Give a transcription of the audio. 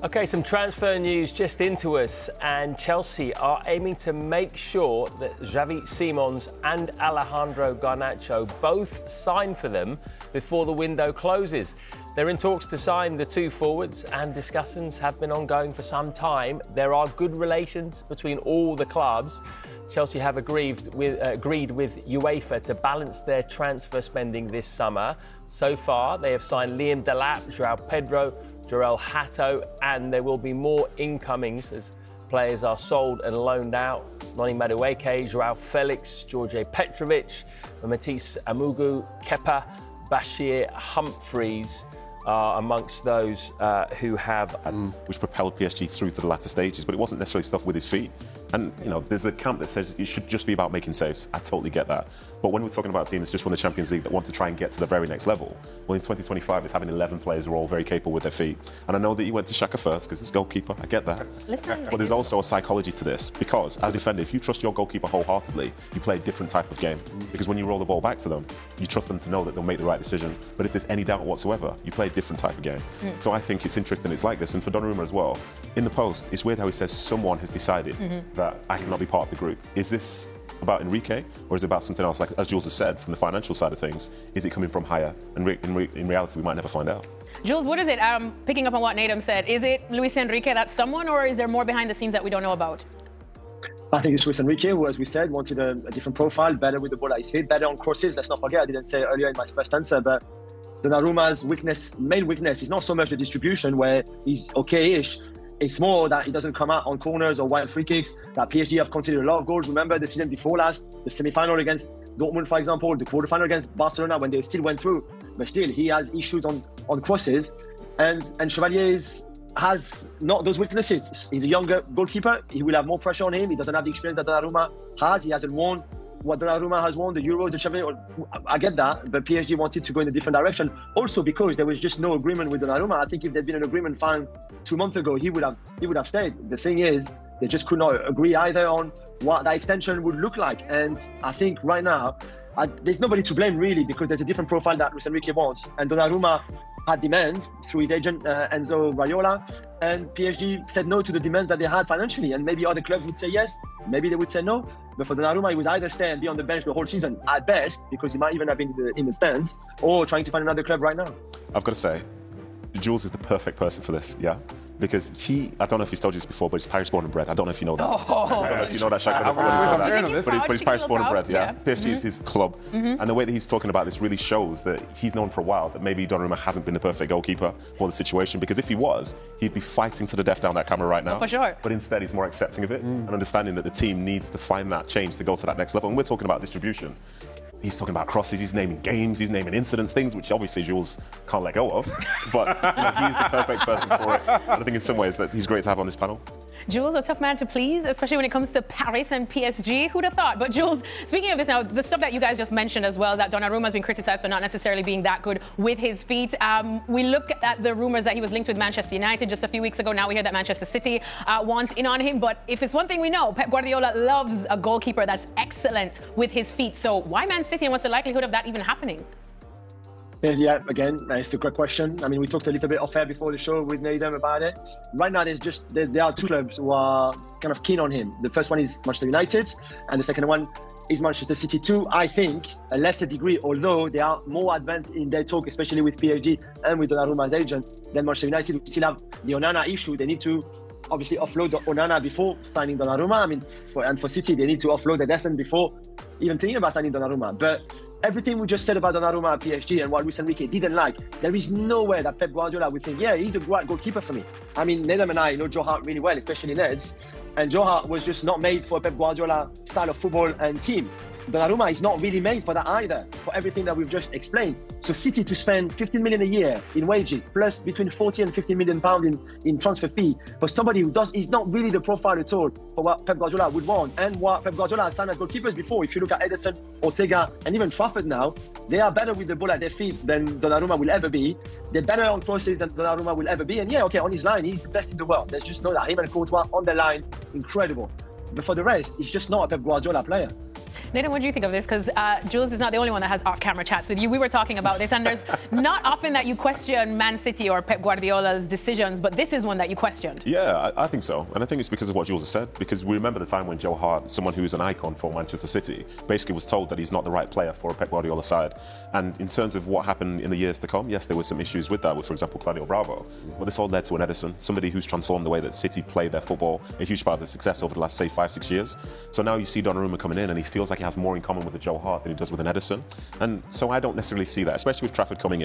Okay, some transfer news just into us, and Chelsea are aiming to make sure that Xavi Simons and Alejandro Garnacho both sign for them before the window closes. They're in talks to sign the two forwards, and discussions have been ongoing for some time. There are good relations between all the clubs. Chelsea have agreed with UEFA to balance their transfer spending this summer. So far, they have signed Liam Delap, Joao Pedro, Jorel Hato, and there will be more incomings as players are sold and loaned out. Noni Madueke, Joao Felix, George Petrovic, Matisse Amugu, Kepa, Bashir Humphreys are amongst those who have... which propelled PSG through to the latter stages, but it wasn't necessarily stuff with his feet. And, you know, there's a camp that says it should just be about making saves. I totally get that. But when we're talking about a team that's just won the Champions League that want to try and get to the very next level, well, in 2025, it's having 11 players who are all very capable with their feet. And I know that you went to Xhaka first because it's goalkeeper. I get that. Listen, but there's also a psychology to this because, as a defender, if you trust your goalkeeper wholeheartedly, you play a different type of game. Because when you roll the ball back to them, you trust them to know that they'll make the right decision. But if there's any doubt whatsoever, you play a different type of game. So I think it's interesting it's like this. And for Donnarumma as well, in the post, it's weird how he says someone has decided that I cannot be part of the group. Is this about Enrique, or is it about something else? Like, as Jules has said, from the financial side of things, is it coming from higher? And in reality, we might never find out. Jules, what is it? Picking up on what Nadem said, is it Luis Enrique that's someone, or is there more behind the scenes that we don't know about? I think it's Luis Enrique, who, as we said, wanted a different profile, better with the ball at his feet, better on crosses. Let's not forget, I didn't say it earlier in my first answer, but Donnarumma's main weakness is not so much the distribution, where he's okay-ish. It's more that he doesn't come out on corners or wild free kicks. That PSG have conceded a lot of goals. Remember the season before last, the semi-final against Dortmund, for example, the quarter-final against Barcelona, when they still went through. But still, he has issues on crosses. And Chevalier has not those weaknesses. He's a younger goalkeeper. He will have more pressure on him. He doesn't have the experience that Donnarumma has. He hasn't won what Donnarumma has won, the Euro, the Champions. I get that, but PSG wanted to go in a different direction. Also because there was just no agreement with Donnarumma. I think if there'd been an agreement found 2 months ago, he would have stayed. The thing is, they just could not agree either on what that extension would look like. And I think right now, there's nobody to blame really, because there's a different profile that Luis Enrique wants. And Donnarumma had demands through his agent, Enzo Raiola, and PSG said no to the demands that they had financially. And maybe other clubs would say yes, maybe they would say no. But for Donnarumma, he would either stay and be on the bench the whole season at best, because he might even have been in the stands, or trying to find another club right now. I've got to say, Jules is the perfect person for this, yeah? Because I don't know if he's told you this before, but he's Paris born and bred. I don't know if you know that. I don't know if you know that, Shaq. But he's Paris born and bred, yeah? PSG is his club. And the way that he's talking about this really shows that he's known for a while that maybe Donnarumma hasn't been the perfect goalkeeper for the situation. Because if he was, he'd be fighting to the death down that camera right now. For sure. But instead, he's more accepting of it and understanding that the team needs to find that change to go to that next level. And we're talking about distribution. He's talking about crosses, he's naming games, he's naming incidents, things which obviously Jules can't let go of. But he's the perfect person for it. And I think in some ways that he's great to have on this panel. Jules, a tough man to please, especially when it comes to Paris and PSG. Who'd have thought? But Jules, speaking of this now, the stuff that you guys just mentioned as well, that Donnarumma has been criticised for not necessarily being that good with his feet. We look at the rumours that he was linked with Manchester United just a few weeks ago. Now we hear that Manchester City want in on him. But if it's one thing we know, Pep Guardiola loves a goalkeeper that's excellent with his feet. So why Man City, and what's the likelihood of that even happening? Yeah, again, it's a great question. I mean, we talked a little bit off air before the show with Nadem about it. Right now, there are two clubs who are kind of keen on him. The first one is Manchester United, and the second one is Manchester City too. I think a lesser degree, although they are more advanced in their talk, especially with PSG and with Donnarumma's agent, than Manchester United. We still have the Onana issue. They need to obviously offload Onana before signing Donnarumma. I mean, for City, they need to offload Ederson before even thinking about signing Donnarumma. But everything we just said about Donnarumma at PSG and what Luis Enrique didn't like, there is nowhere that Pep Guardiola would think, yeah, he's a great goalkeeper for me. I mean, Nedum and I know Joe Hart really well, especially Neds. And Joe Hart was just not made for a Pep Guardiola style of football and team. Donnarumma is not really made for that either, for everything that we've just explained. So City to spend 15 million a year in wages, plus between 40 and 50 million pounds in transfer fee, for somebody who is not really the profile at all for what Pep Guardiola would want, and what Pep Guardiola has signed as goalkeepers before. If you look at Ederson, Ortega, and even Trafford now, they are better with the ball at their feet than Donnarumma will ever be. They're better on crosses than Donnarumma will ever be. And yeah, okay, on his line, he's the best in the world. Let's just know that. Him and Courtois on the line, incredible. But for the rest, he's just not a Pep Guardiola player. Nathan, what do you think of this? Because Jules is not the only one that has off-camera chats with you. We were talking about this, and there's not often that you question Man City or Pep Guardiola's decisions, but this is one that you questioned. Yeah, I think so. And I think it's because of what Jules has said, because we remember the time when Joe Hart, someone who's an icon for Manchester City, basically was told that he's not the right player for a Pep Guardiola side. And in terms of what happened in the years to come, yes, there were some issues with that, with, for example, Claudio Bravo. But this all led to an Edison, somebody who's transformed the way that City play their football, a huge part of the success over the last, say, 5-6 years. So now you see Donnarumma coming in and he feels like he has more in common with a Joe Hart than he does with an Edison. And so I don't necessarily see that, especially with Trafford coming in.